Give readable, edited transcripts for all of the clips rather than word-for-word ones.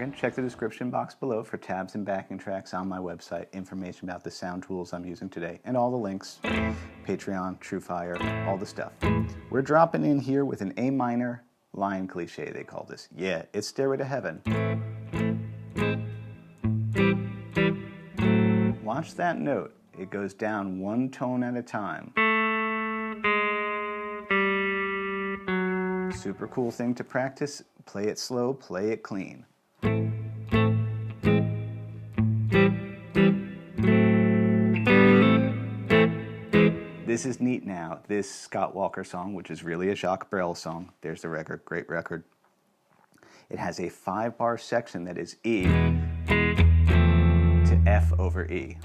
plugin, check the description box below for tabs and backing tracks on my website, information about the sound tools I'm using today, and all the links, Patreon, Truefire, all the stuff. We're dropping in here with an A minor line cliche, they call this. Yeah, it's Stairway to Heaven. Watch that note. It goes down one tone at a time. Super cool thing to practice. Play it slow, play it clean. This is neat now. This Scott Walker song, which is really a Jacques Brel song, there's the record, great record. It has a 5-bar section that is E to F over E.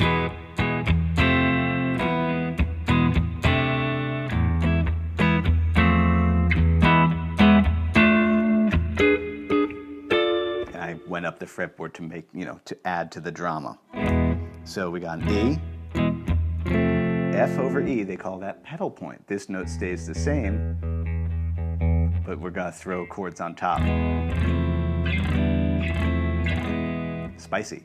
I went up the fretboard to make, to add to the drama. So we got an E, F over E, they call that pedal point. This note stays the same, but we're gonna throw chords on top. Spicy.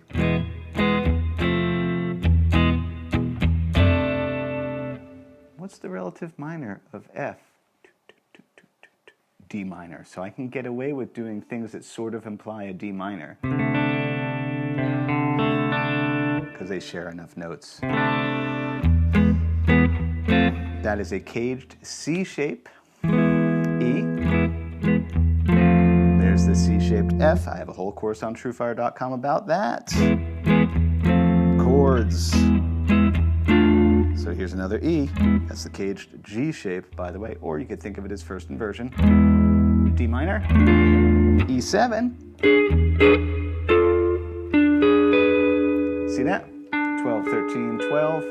What's the relative minor of F? D minor. So I can get away with doing things that sort of imply a D minor, because they share enough notes. That is a caged C shape, E. There's the C-shaped F. I have a whole course on Truefire.com about that. Chords. So here's another E. That's the caged G shape, by the way, or you could think of it as first inversion. D minor, E7. See that? 12, 13, 12.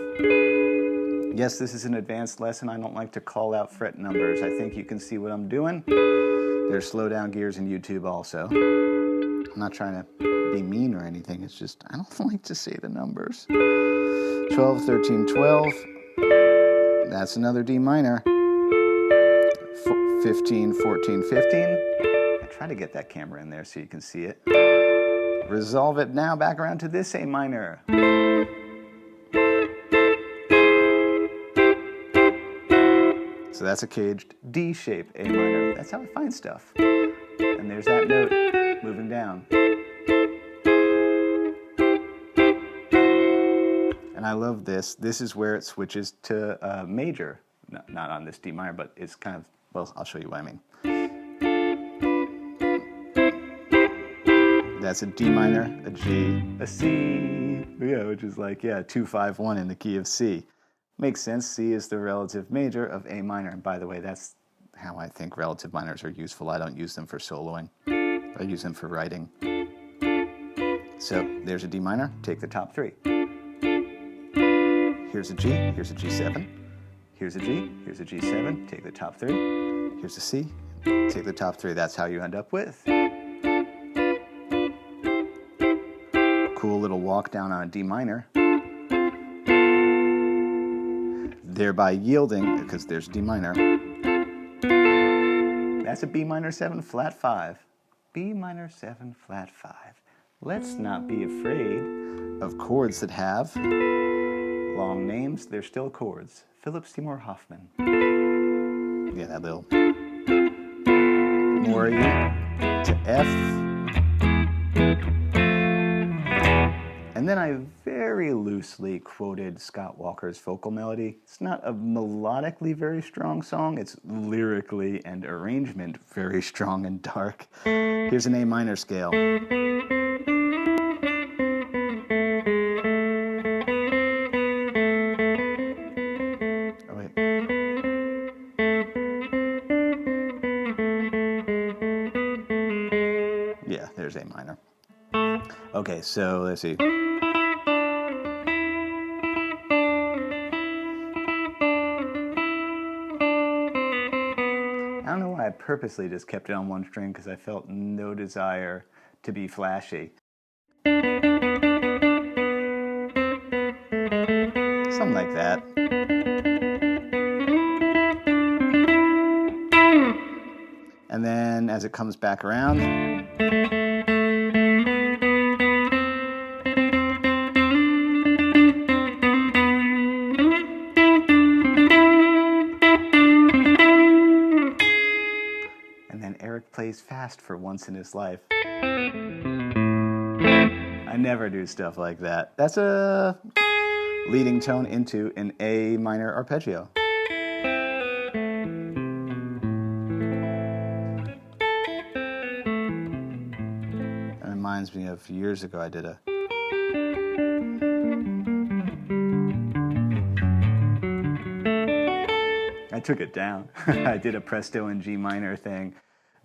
Yes, this is an advanced lesson. I don't like to call out fret numbers. I think you can see what I'm doing. There's slow down gears in YouTube also. I'm not trying to be mean or anything. It's just, I don't like to say the numbers. 12, 13, 12. That's another D minor. 15, 14, 15. I try to get that camera in there so you can see it. Resolve it now back around to this A minor. So that's a caged D shape A minor. That's how I find stuff. And there's that note moving down. And I love this. This is where it switches to major. Not on this D minor, but it's kind of, well, I'll show you what I mean. That's a D minor, a G, a C. Yeah, which is like, 2, 5, 1 in the key of C. Makes sense. C is the relative major of A minor. And by the way, that's how I think relative minors are useful. I don't use them for soloing. I use them for writing. So there's a D minor. Take the top 3. Here's a G. Here's a G7. Here's a G. Here's a G7. Take the top 3. Here's a C. Take the top 3. That's how you end up with. Cool little walk down on a D minor. Thereby yielding, because there's D minor. That's a B minor 7 flat 5. B minor 7 flat 5. Let's not be afraid of chords that have long names. They're still chords. Philip Seymour Hoffman. Yeah, that little more E to F. And then I very loosely quoted Scott Walker's vocal melody. It's not a melodically very strong song. It's lyrically and arrangement very strong and dark. Here's an A minor scale. Oh, wait. Yeah, there's A minor. Okay, so let's see. I don't know why I purposely just kept it on one string, because I felt no desire to be flashy. Something like that. And then as it comes back around, Eric plays fast for once in his life. I never do stuff like that. That's a leading tone into an A minor arpeggio. It reminds me of years ago I did I took it down. I did a presto in G minor thing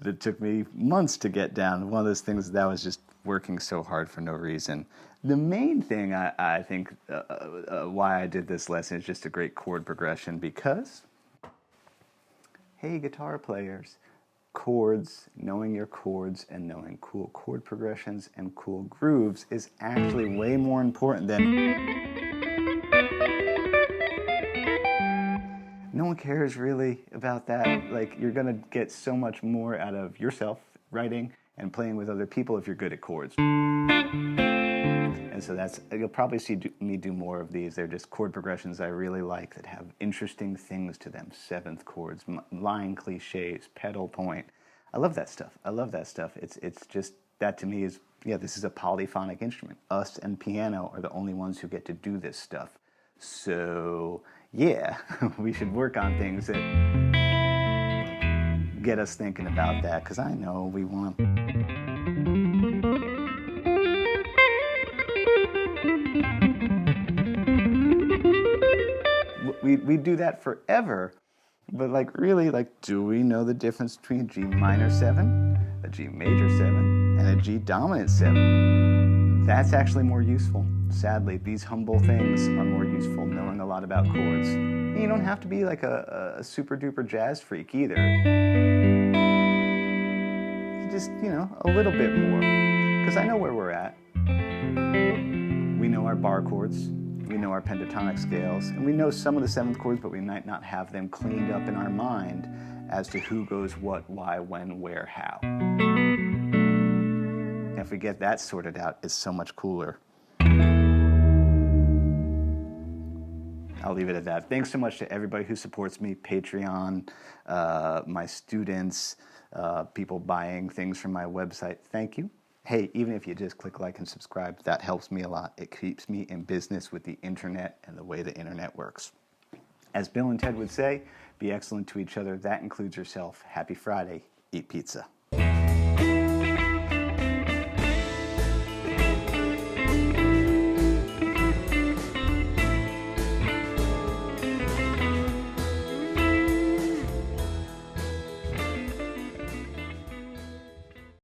that took me months to get down. One of those things that was just working so hard for no reason. The main thing I think why I did this lesson is just a great chord progression because, hey guitar players, chords, knowing your chords and knowing cool chord progressions and cool grooves is actually way more important than... No one cares really about that. Like, you're gonna get so much more out of yourself writing and playing with other people if you're good at chords. And so you'll probably see me do more of these. They're just chord progressions I really like that have interesting things to them. Seventh chords, line cliches, pedal point. I love that stuff. I love that stuff. It's just, that to me is, yeah, this is a polyphonic instrument. Us and piano are the only ones who get to do this stuff. So, yeah, we should work on things that get us thinking about that, because I know we want to... We do that forever, but like really, like, do we know the difference between a G minor 7, a G major 7, and a G dominant 7? That's actually more useful. Sadly, these humble things are more useful, knowing a lot about chords. And you don't have to be like a super duper jazz freak either. You just, you know, a little bit more. Because I know where we're at. We know our bar chords, we know our pentatonic scales, and we know some of the seventh chords, but we might not have them cleaned up in our mind as to who goes what, why, when, where, how. And if we get that sorted out, it's so much cooler. I'll leave it at that. Thanks so much to everybody who supports me, Patreon, my students, people buying things from my website. Thank you. Hey, even if you just click like and subscribe, that helps me a lot. It keeps me in business with the internet and the way the internet works. As Bill and Ted would say, be excellent to each other. That includes yourself. Happy Friday. Eat pizza.